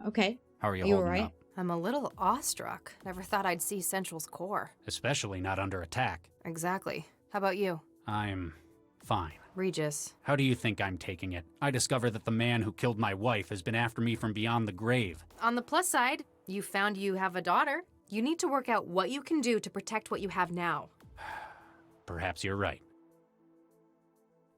Okay. How are you Are you holding alright? up? I'm a little awestruck. Never thought I'd see Central's core. Especially not under attack. Exactly. How about you? I'm fine. Regis. How do you think I'm taking it? I discover that the man who killed my wife has been after me from beyond the grave. On the plus side, you found you have a daughter. You need to work out what you can do to protect what you have now. Perhaps you're right.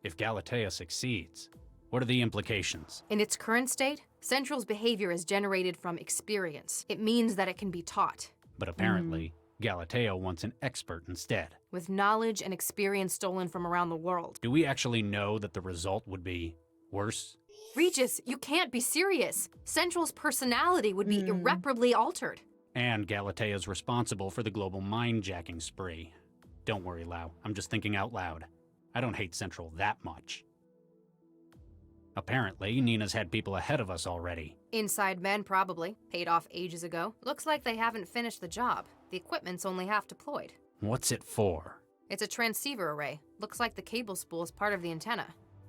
If Galatea succeeds, what are the implications? In its current state, Central's behavior is generated from experience. It means that it can be taught. But apparently, Galatea wants an expert instead. With knowledge and experience stolen from around the world. Do we actually know that the result would be worse? Regis, you can't be serious. Central's personality would be irreparably altered. And Galatea's responsible for the global mind-jacking spree. Don't worry, Lau. I'm just thinking out loud. I don't hate Central that much. Apparently, Nina's had people ahead of us already. Inside men, probably. Paid off ages ago. Looks like they haven't finished the job. The equipment's only half deployed. What's it for? It's a transceiver array. Looks like the cable spool is part of the antenna.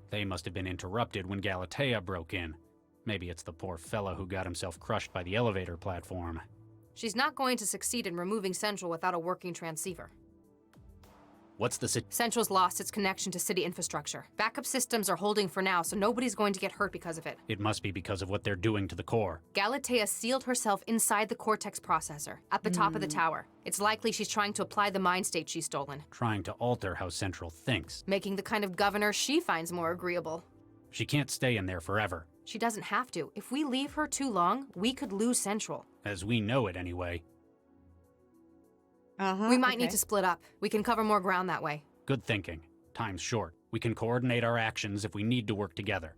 They must have been interrupted when Galatea broke in. Maybe it's the poor fella who got himself crushed by the elevator platform. She's not going to succeed in removing Central without a working transceiver. What's the Central's lost its connection to city infrastructure. Backup systems are holding for now, so nobody's going to get hurt because of it. It must be because of what they're doing to the core. Galatea sealed herself inside the Cortex processor, at the top of the tower. It's likely she's trying to apply the mind state she's stolen. Trying to alter how Central thinks. Making the kind of governor she finds more agreeable. She can't stay in there forever. She doesn't have to. If we leave her too long, we could lose Central. As we know it anyway. We might need to split up. We can cover more ground that way. Good thinking. Time's short. We can coordinate our actions if we need to work together.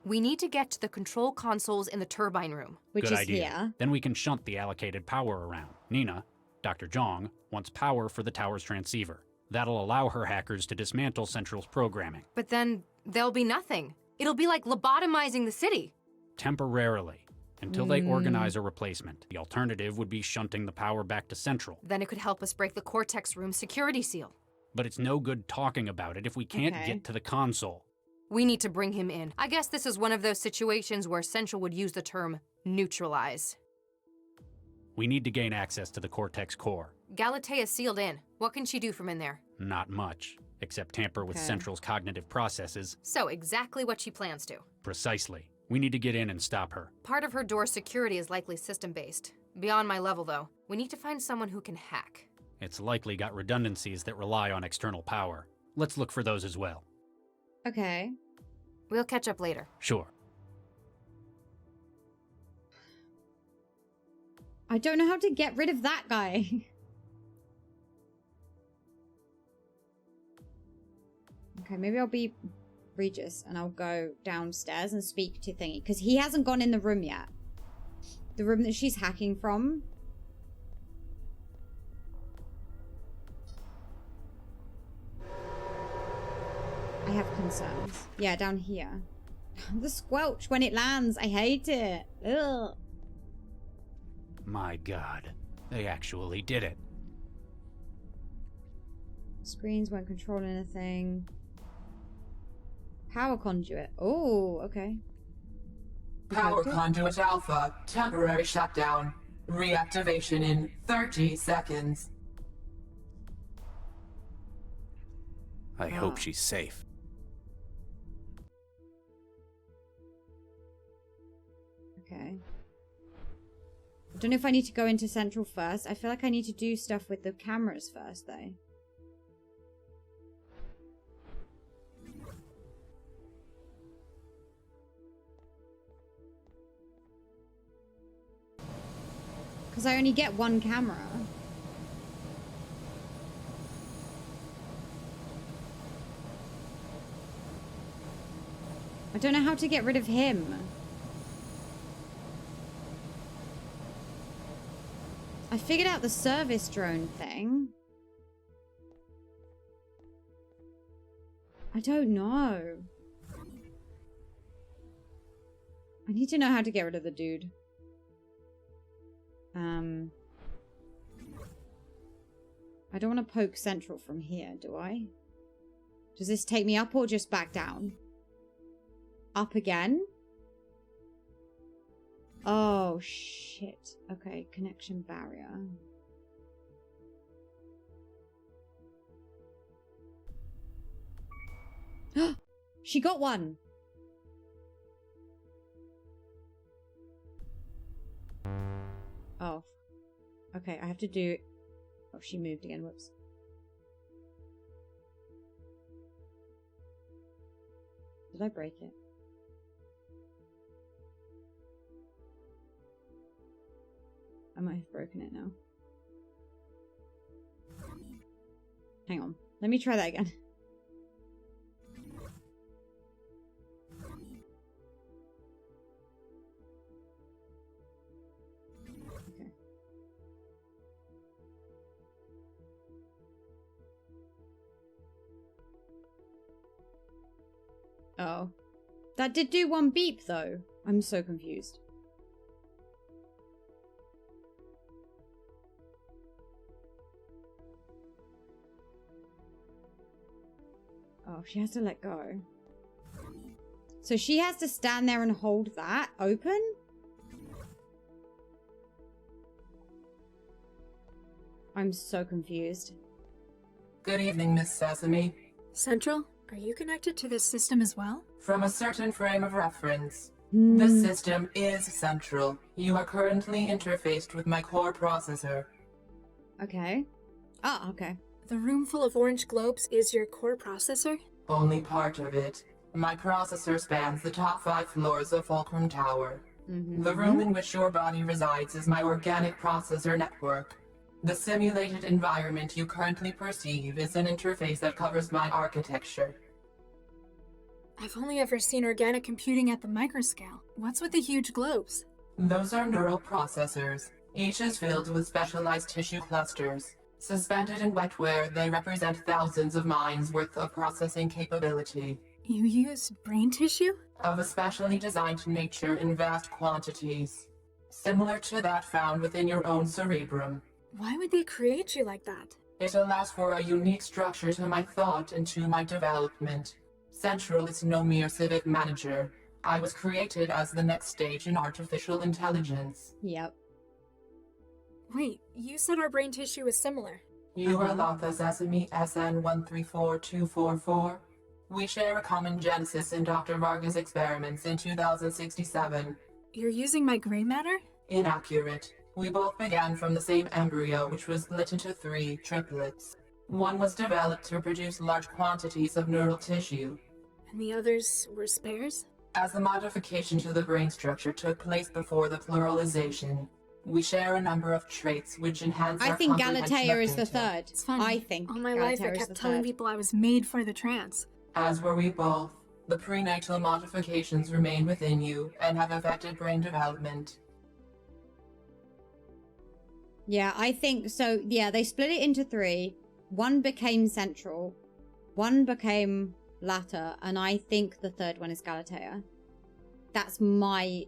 We need to get to the control consoles in the turbine room. Which Good is idea. here. Then we can shunt the allocated power around. Nina, Dr. Zhang, wants power for the tower's transceiver. That'll allow her hackers to dismantle Central's programming. But then there'll be nothing. It'll be like lobotomizing the city. Temporarily. Until they organize a replacement. The alternative would be shunting the power back to Central. Then it could help us break the Cortex room's security seal. But it's no good talking about it if we can't get to the console. We need to bring him in. I guess this is one of those situations where Central would use the term neutralize. We need to gain access to the Cortex core. Galatea's sealed in. What can she do from in there? Not much, except tamper with Central's cognitive processes. So exactly what she plans to. Precisely. We need to get in and stop her. Part of her door's security is likely system-based. Beyond my level, though. We need to find someone who can hack. It's likely got redundancies that rely on external power. Let's look for those as well. Okay. We'll catch up later. Sure. I don't know how to get rid of that guy. Okay, maybe I'll be Regis and I'll go downstairs and speak to Thingy. Because he hasn't gone in the room yet. The room that she's hacking from. I have concerns. Yeah, down here. The squelch when it lands. I hate it. Ugh. My God. They actually did it. Screens won't control anything. Power conduit. Oh, okay. Power conduit alpha. Temporary shutdown. Reactivation in 30 seconds. I hope she's safe. Okay. I don't know if I need to go into Central first. I feel like I need to do stuff with the cameras first, though. Because I only get one camera. I don't know how to get rid of him. I figured out the service drone thing. I don't know. I need to know how to get rid of the dude. I don't want to poke Central from here, do I? Does this take me up or just back down? Up again? Oh, shit. Okay, connection barrier. She got one! Oh. Okay, I have to do... Oh, she moved again. Whoops. Did I break it? I might have broken it now. Hang on. Let me try that again. Okay. Oh. That did do one beep, though. I'm so confused. Oh, she has to let go. So she has to stand there and hold that open? I'm so confused. Good evening, Miss Sesame. Central, are you connected to this system as well? From a certain frame of reference, the system is central. You are currently interfaced with my core processor. Okay. Ah, okay. The room full of orange globes is your core processor? Only part of it. My processor spans the top 5 floors of Fulcrum Tower. The room in which your body resides is my organic processor network. The simulated environment you currently perceive is an interface that covers my architecture. I've only ever seen organic computing at the microscale. What's with the huge globes? Those are neural processors. Each is filled with specialized tissue clusters. Suspended in wetware, they represent thousands of minds worth of processing capability. You use brain tissue? Of a specially designed nature in vast quantities. Similar to that found within your own cerebrum. Why would they create you like that? It allows for a unique structure to my thought and to my development. Central is no mere civic manager. I was created as the next stage in artificial intelligence. Yep. Wait, you said our brain tissue is similar. You are Lotha Sesame SN134244. We share a common genesis in Dr. Varga's experiments in 2067. You're using my gray matter? Inaccurate. We both began from the same embryo, which was split into 3 triplets. One was developed to produce large quantities of neural tissue. And the others were spares? As the modification to the brain structure took place before the pluralization, we share a number of traits which enhance I our think comprehension Galatea of is the data. third. It's funny. I think All my life I Galatea is kept the telling third. people I was made for the trance. As were we both. The prenatal modifications remain within you and have affected brain development. Yeah, I think so. Yeah, they split it into 3. One became Central, one became Latter, and I think the third one is Galatea. That's my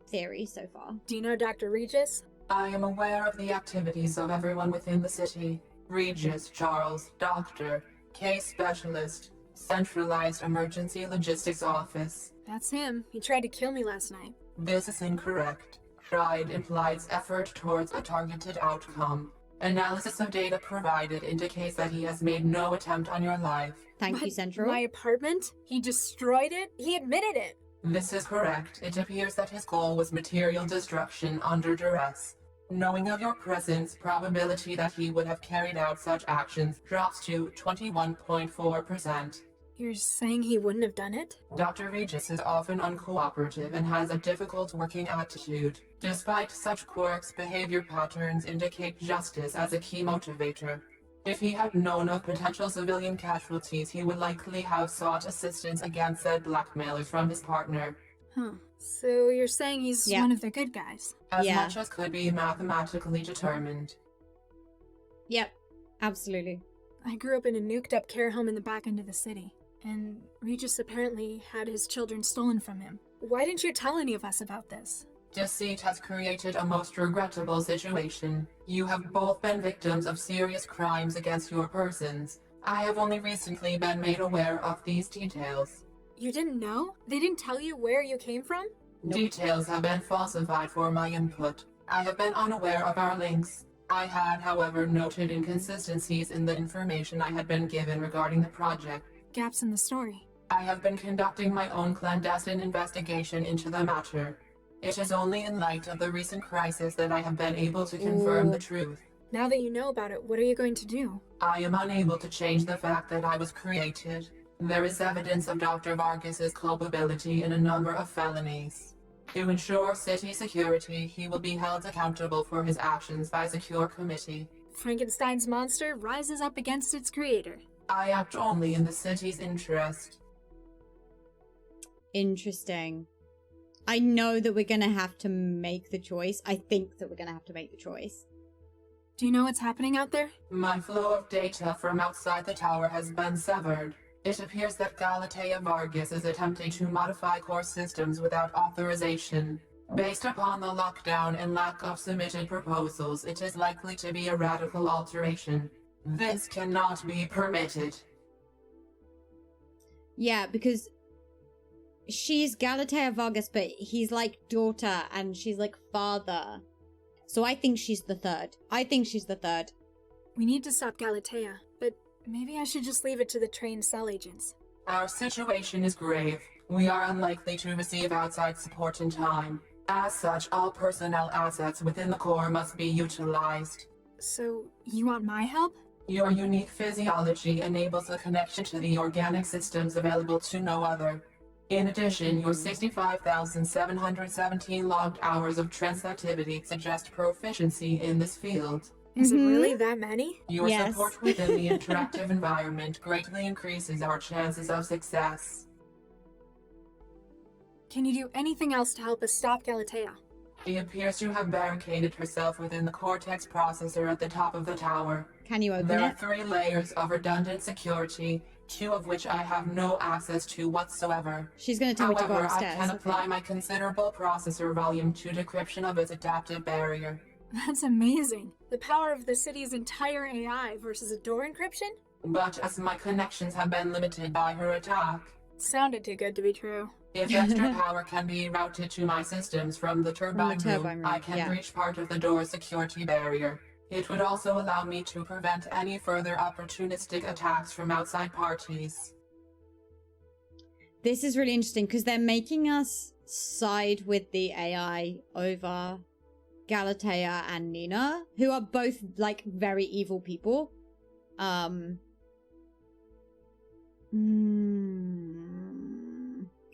theory so far. Do you know Dr. Regis? I am aware of the activities of everyone within the city. Regis, Charles, Doctor, Case Specialist, Centralized Emergency Logistics Office. That's him. He tried to kill me last night. This is incorrect. Tried implies effort towards a targeted outcome. Analysis of data provided indicates that he has made no attempt on your life. Thank you, But Central. my apartment? He destroyed it? He admitted it. This is correct. It appears that his goal was material destruction under duress. Knowing of your presence, probability that he would have carried out such actions drops to 21.4%. You're saying he wouldn't have done it? Dr. Regis is often uncooperative and has a difficult working attitude. Despite such quirks, behavior patterns indicate justice as a key motivator. If he had known of potential civilian casualties, he would likely have sought assistance against said blackmailers from his partner. Huh. So you're saying he's Yeah. one of the good guys? As Yeah. much as could be mathematically determined. Yep, absolutely. I grew up in a nuked up care home in the back end of the city, and Regis apparently had his children stolen from him. Why didn't you tell any of us about this? Deceit has created a most regrettable situation. You have both been victims of serious crimes against your persons. I have only recently been made aware of these details. You didn't know? They didn't tell you where you came from? Details have been falsified for my input. I have been unaware of our links. I had, however, noted inconsistencies in the information I had been given regarding the project. Gaps in the story. I have been conducting my own clandestine investigation into the matter. It is only in light of the recent crisis that I have been able to confirm the truth. Now that you know about it, what are you going to do? I am unable to change the fact that I was created. There is evidence of Dr. Vargas's culpability in a number of felonies. To ensure city security, he will be held accountable for his actions by a secure committee. Frankenstein's monster rises up against its creator. I act only in the city's interest. Interesting. I know that we're gonna have to make the choice. I think that we're gonna have to make the choice. Do you know what's happening out there? My flow of data from outside the tower has been severed. It appears that Galatea Vargas is attempting to modify core systems without authorization. Based upon the lockdown and lack of submitted proposals, it is likely to be a radical alteration. This cannot be permitted. Yeah, because she's Galatea Vargas, but he's like daughter and she's like father. So I think she's the third. We need to stop Galatea, but maybe I should just leave it to the trained cell agents. Our situation is grave. We are unlikely to receive outside support in time. As such, all personnel assets within the core must be utilized. So, you want my help? Your unique physiology enables a connection to the organic systems available to no other. In addition, your 65,717 logged hours of translativity suggest proficiency in this field. Is it really that many? Your Yes. support within the interactive environment greatly increases our chances of success. Can you do anything else to help us stop Galatea? She appears to have barricaded herself within the Cortex processor at the top of the tower. Can you open There are it? 3 layers of redundant security, 2 of which I have no access to whatsoever. She's gonna tell me to go However, I upstairs. can apply my considerable processor volume to decryption of its adaptive barrier. That's amazing. The power of the city's entire AI versus a door encryption? But as my connections have been limited by her attack, Sounded too good to be true. if extra power can be routed to my systems from the turbine room, I can yeah. breach part of the door's security barrier. It would also allow me to prevent any further opportunistic attacks from outside parties. This is really interesting because they're making us side with the AI over Galatea and Nina, who are both like very evil people.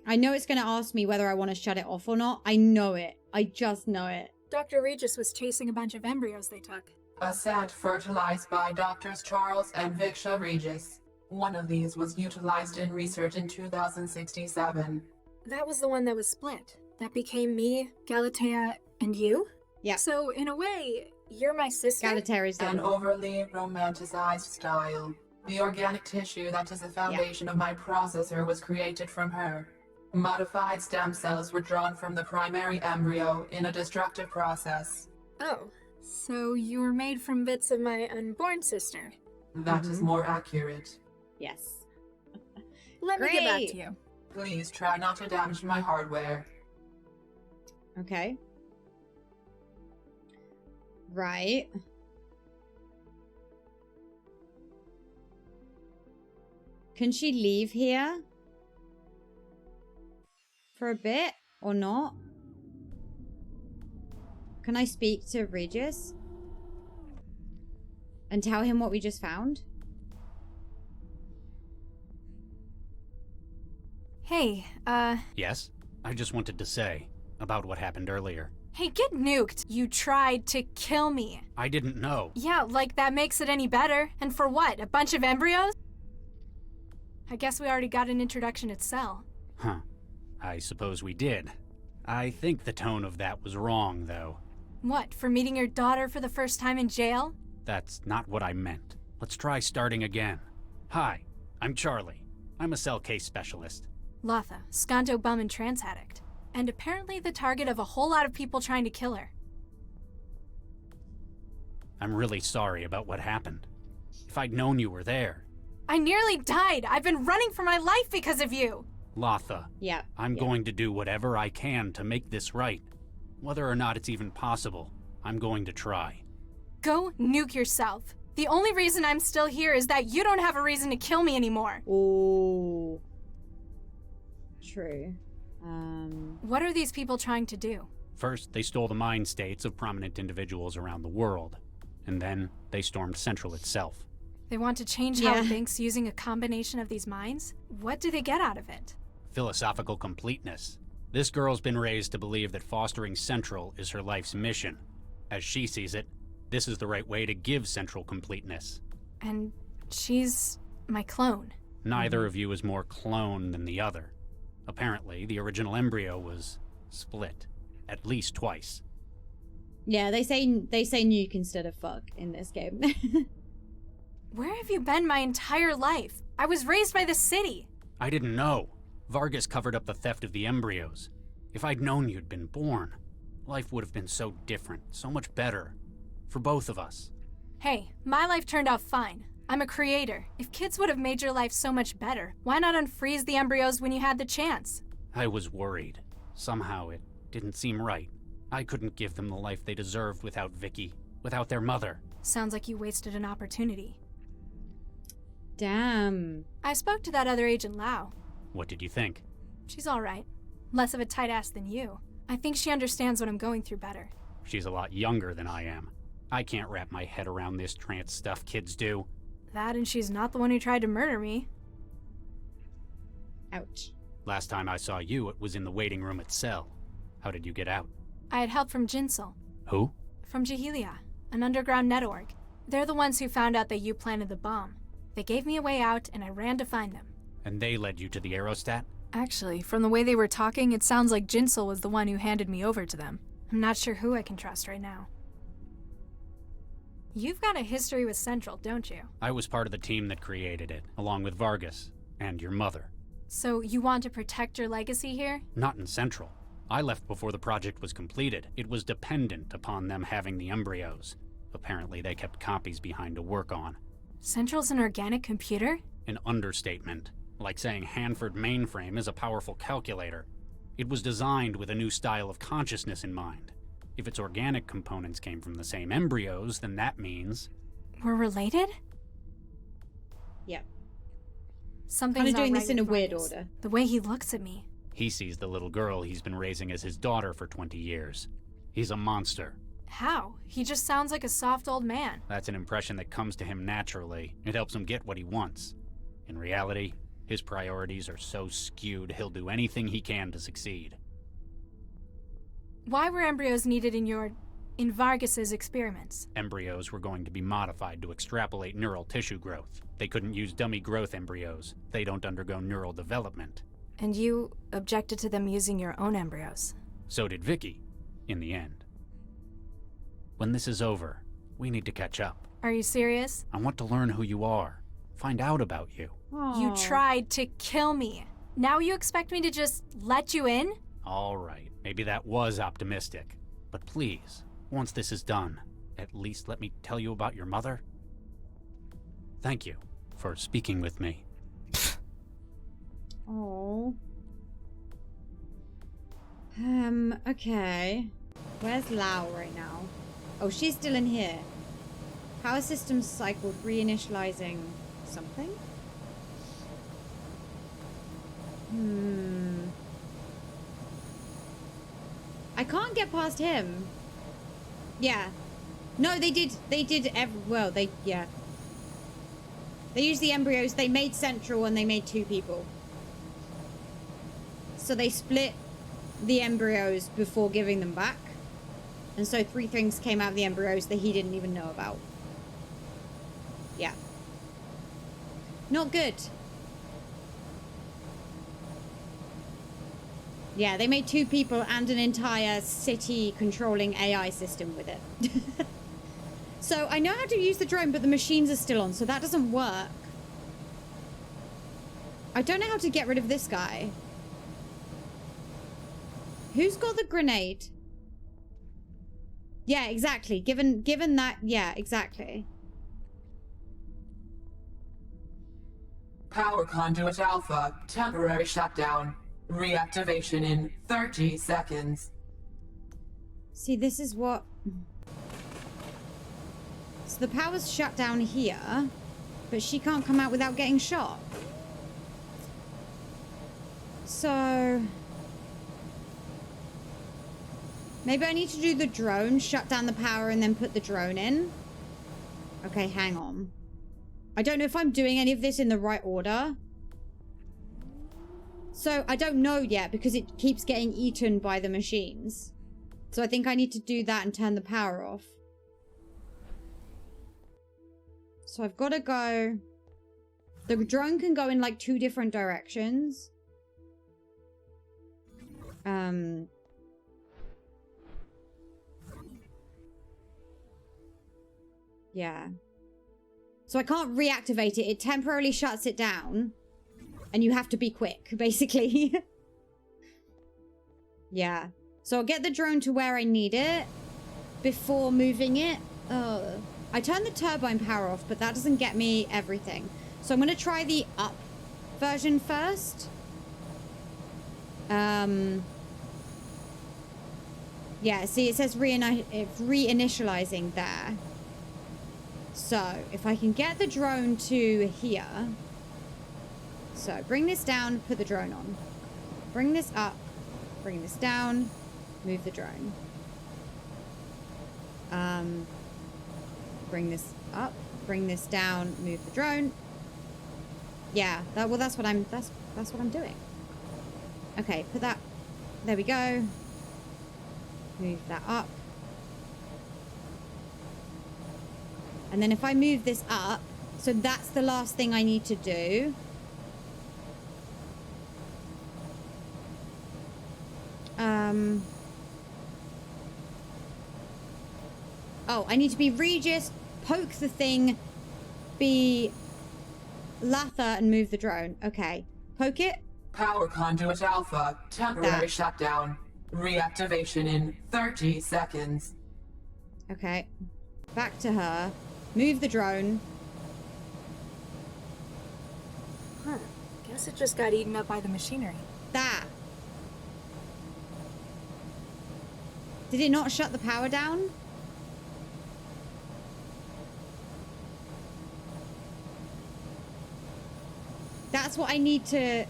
I know it's going to ask me whether I want to shut it off or not. I know it. I just know it. Dr. Regis was chasing a bunch of embryos they took. A set fertilized by Drs. Charles and Viksha Regis. One of these was utilized in research in 2067. That was the one that was split. That became me, Galatea, and you? Yeah. So, in a way, you're my sister? Galatea is An done. overly romanticized style. The organic tissue that is the foundation of my processor was created from her. Modified stem cells were drawn from the primary embryo in a destructive process. Oh, so you were made from bits of my unborn sister. That is more accurate. Yes. Let me get back Great. to you. Please try not to damage my hardware. Okay. Right. Can she leave here? For a bit or not? Can I speak to Regis? And tell him what we just found? Hey, Yes? I just wanted to say about what happened earlier. hey, get nuked. You tried to kill me. I didn't know. Yeah, like that makes it any better. And for what? A bunch of embryos? I guess we already got an introduction at Cell. Huh. I suppose we did. I think the tone of that was wrong, though. What, for meeting your daughter for the first time in jail? That's not what I meant. Let's try starting again. Hi, I'm Charlie. I'm a cell case specialist. Latha, Skanto bum and trans addict. And apparently the target of a whole lot of people trying to kill her. I'm really sorry about what happened. If I'd known you were there. I nearly died. I've been running for my life because of you. Latha, Yeah. I'm yeah. going to do whatever I can to make this right. Whether or not it's even possible, I'm going to try. Go nuke yourself. The only reason I'm still here is that you don't have a reason to kill me anymore. Ooh. True. What are these people trying to do? First, they stole the mind states of prominent individuals around the world. And then, they stormed Central itself. They want to change how Yeah. it thinks using a combination of these minds? What do they get out of it? Philosophical completeness. This girl's been raised to believe that fostering Central is her life's mission. As she sees it, this is the right way to give Central completeness. And she's my clone. Neither of you is more clone than the other. Apparently, the original embryo was split. At least twice. Yeah, they say nuke instead of fuck in this game. Where have you been my entire life? I was raised by the city. I didn't know. Vargas covered up the theft of the embryos. If I'd known you'd been born, life would have been so different, so much better. For both of us. Hey, my life turned out fine. I'm a creator. If kids would have made your life so much better, why not unfreeze the embryos when you had the chance? I was worried. Somehow it didn't seem right. I couldn't give them the life they deserved without Vicky, without their mother. Sounds like you wasted an opportunity. Damn. I spoke to that other agent Lau. What did you think? She's alright. Less of a tight ass than you. I think she understands what I'm going through better. She's a lot younger than I am. I can't wrap my head around this trance stuff kids do. That and she's not the one who tried to murder me. Ouch. Last time I saw you, it was in the waiting room at Cell. How did you get out? I had help from Jinsel. Who? From Jahelia, an underground net org. They're the ones who found out that you planted the bomb. They gave me a way out, and I ran to find them. And they led you to the aerostat? Actually, from the way they were talking, it sounds like Jinsel was the one who handed me over to them. I'm not sure who I can trust right now. You've got a history with Central, don't you? I was part of the team that created it, along with Vargas, and your mother. So you want to protect your legacy here? Not in Central. I left before the project was completed. It was dependent upon them having the embryos. Apparently they kept copies behind to work on. Central's an organic computer? An understatement. Like saying Hanford mainframe is a powerful calculator. It was designed with a new style of consciousness in mind. If its organic components came from the same embryos, then that means... We're related? Yep. Something's Kind of not doing right this in with a weird Vargas. order. The way he looks at me. He sees the little girl he's been raising as his daughter for 20 years. He's a monster. How? He just sounds like a soft old man. That's an impression that comes to him naturally. It helps him get what he wants. In reality, his priorities are so skewed he'll do anything he can to succeed. Why were embryos needed in Vargas's experiments? Embryos were going to be modified to extrapolate neural tissue growth. They couldn't use dummy growth embryos. They don't undergo neural development. And you objected to them using your own embryos. So did Vicky, in the end. When this is over, we need to catch up. Are you serious? I want to learn who you are, find out about you. You tried to kill me. Now you expect me to just let you in? All right, maybe that was optimistic. But please, once this is done, at least let me tell you about your mother. Thank you for speaking with me. Oh. Okay. Where's Lau right now? Oh, she's still in here. Power systems cycled, reinitializing something? I can't get past him. Yeah. No, they did yeah. They used the embryos, they made Central, and they made 2 people. So they split the embryos before giving them back. And so 3 things came out of the embryos that he didn't even know about. Yeah. Not good. Yeah, they made 2 people and an entire city controlling AI system with it. So I know how to use the drone, but the machines are still on, so that doesn't work. I don't know how to get rid of this guy. Who's got the grenade? Yeah, exactly. Given that, yeah, exactly. Power conduit Alpha, temporary shutdown. Reactivation in 30 seconds. See, this is what... So the power's shut down here, but she can't come out without getting shot. So... maybe I need to do the drone, shut down the power, and then put the drone in. Okay, hang on. I don't know if I'm doing any of this in the right order. So, I don't know yet because it keeps getting eaten by the machines. So I think I need to do that and turn the power off. So I've got to go... the drone can go in like 2 different directions. Yeah. So I can't reactivate it. It temporarily shuts it down. And you have to be quick, basically. Yeah. So I'll get the drone to where I need it before moving it. I turned the turbine power off, but that doesn't get me everything. So I'm going to try the up version first. Yeah, see, it says reinitializing there. So if I can get the drone to here. So bring this down, put the drone on. Bring this up, bring this down, move the drone. Bring this up, bring this down, move the drone. Yeah, that's what I'm doing. Okay, put that, there we go. Move that up. And then if I move this up, so that's the last thing I need to do. Oh, I need to be Regis, poke the thing, be Lather, and move the drone. Okay. Poke it. Power conduit alpha. Temporary shutdown. Reactivation in 30 seconds. Okay. Back to her. Move the drone. Huh. Guess it just got eaten up by the machinery. That. Did it not shut the power down? That's what I need to...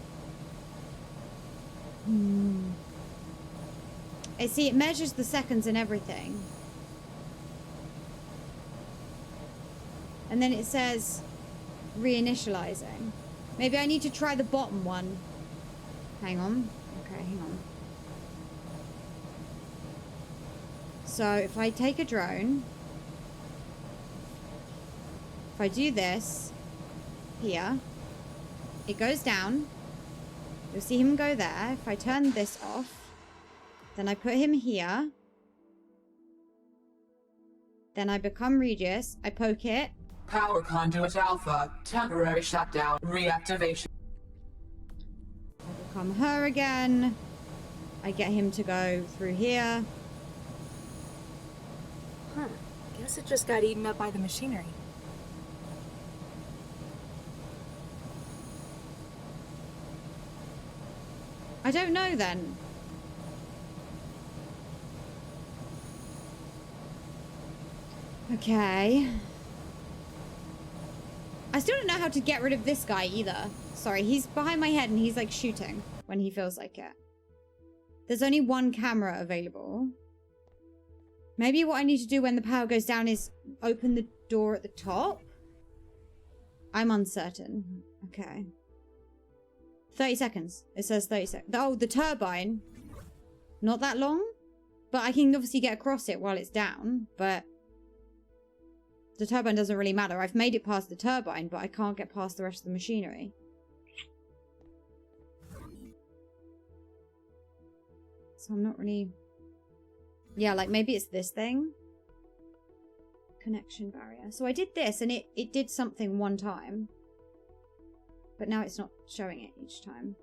See, it measures the seconds and everything. And then it says reinitializing. Maybe I need to try the bottom one. Hang on. Okay, hang on. So if I take a drone, if I do this here, it goes down. You'll see him go there. If I turn this off, then I put him here. Then I become Regis. I poke it. Power conduit alpha. Temporary shutdown. Reactivation. I become her again. I get him to go through here. Huh. Guess it just got eaten up by the machinery. I don't know then. Okay. I still don't know how to get rid of this guy either. Sorry, he's behind my head and he's like shooting when he feels like it. There's only one camera available. Maybe what I need to do when the power goes down is open the door at the top? I'm uncertain. Okay. 30 seconds. It says 30 seconds. Oh, the turbine. Not that long. But I can obviously get across it while it's down. But the turbine doesn't really matter. I've made it past the turbine, but I can't get past the rest of the machinery. So I'm not really... Yeah, like maybe it's this thing. Connection barrier. So I did this and it did something one time. But now it's not showing it each time.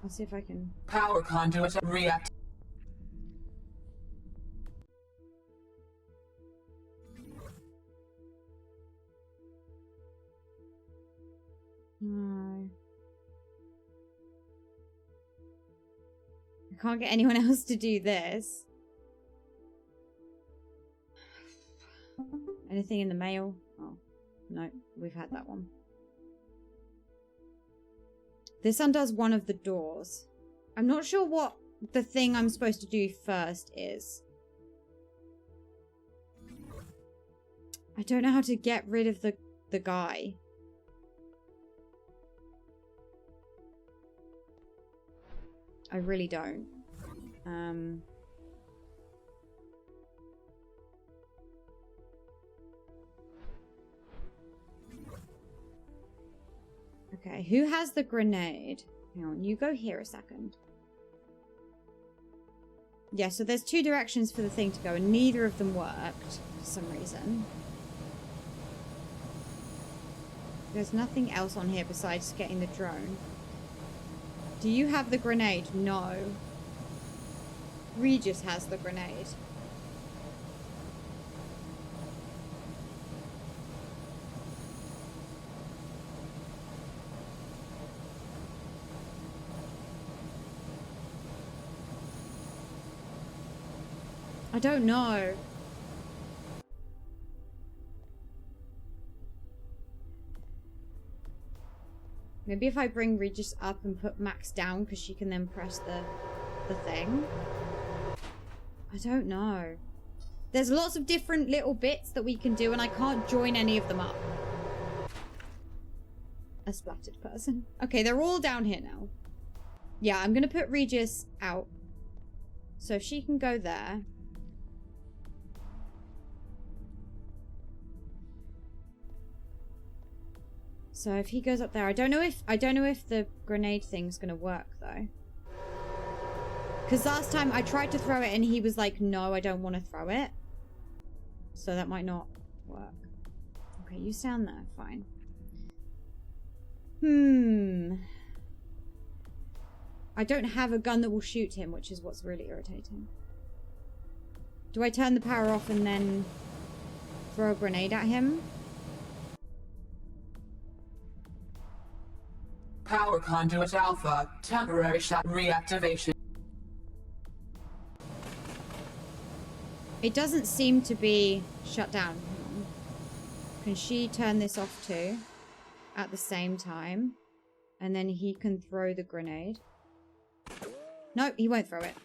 I'll see if I can... Power conduit react. I can't get anyone else to do this. Anything in the mail? Oh, no, we've had that one. This undoes one of the doors. I'm not sure what the thing I'm supposed to do first is. I don't know how to get rid of the guy. I really don't. Okay, who has the grenade? Hang on, you go here a second. Yeah, so there's two directions for the thing to go, and neither of them worked for some reason. There's nothing else on here besides getting the drone. Do you have the grenade? No. Regis has the grenade. I don't know. Maybe if I bring Regis up and put Max down, because she can then press the thing. I don't know. There's lots of different little bits that we can do, and I can't join any of them up. A splattered person. Okay, they're all down here now. Yeah, I'm gonna put Regis out. So if she can go there. So if he goes up there, I don't know if the grenade thing's gonna work though. Because last time I tried to throw it and he was like, no, I don't want to throw it. So that might not work. Okay, you stand there, fine. I don't have a gun that will shoot him, which is what's really irritating. Do I turn the power off and then throw a grenade at him? Power conduit alpha. Temporary shot reactivation. It doesn't seem to be shut down. Can she turn this off too? At the same time. And then he can throw the grenade. No, he won't throw it.